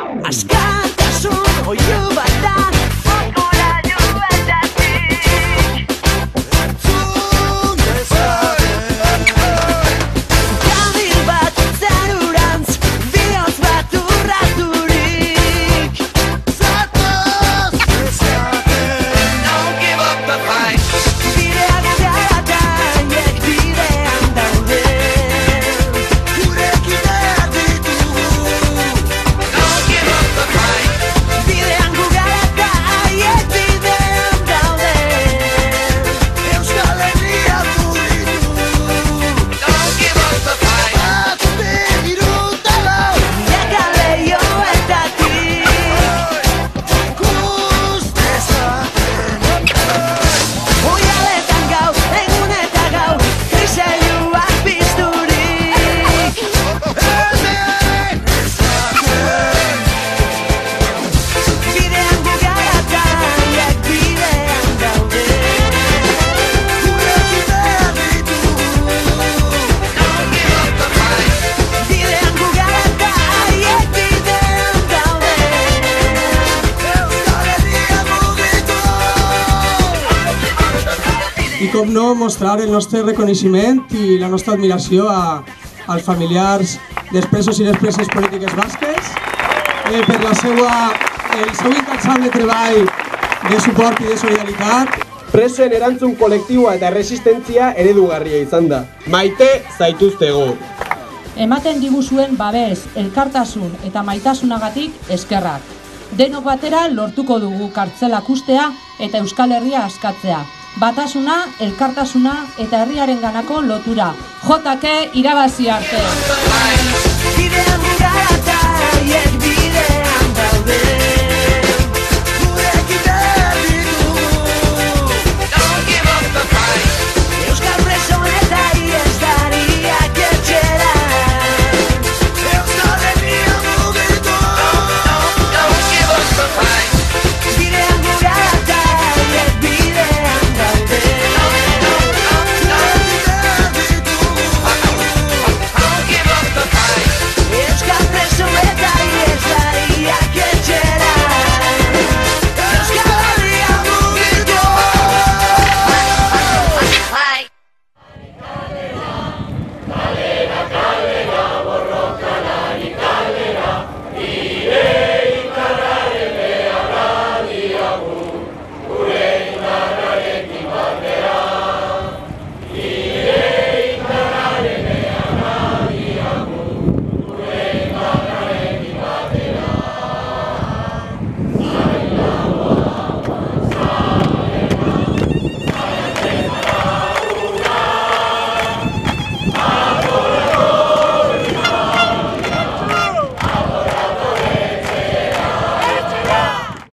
Askatasun oiu bat da Fokura duetatik Entzun dezaten Kamil bat zerurantz Bihotz bat urraturik Zatoz dezaten Don't give up the fight Bideak garatan Iek bidean daude Gurekin behar ditugu Don't give up the fight Bidean gugarata Iek bidean daude Euskal Herria mugitu Don't give up the fight Bat begiruta lau Milaka lehioetatik Ikus dezaten Oialetan gau, egun eta gau Kriseiluak pizturik Hemen ezaten Bidean gugaratan Iek bidean daude Gurekin behar ditugu Don't give up the fight Bidean gugaratan Iek bidean daude Euskal Herria mugitu I com no, mostrar el nostre reconeixement i la nostra admiració als familiars dels presos i les preses polítiques basques per el seu incansable treball de suport i de solidaritat. Presoen erantzun kolektiboa eta resistentzia eredugarria izan da. Maite zaituztegu. Ematen diguzuen babes, elkartasun eta maitasunagatik eskerrak. Denok batera lortuko dugu kartzelak ustea eta Euskal Herria askatzea. Batasuna, elkartasuna eta herriaren ganako lotura. JK irabazi arte!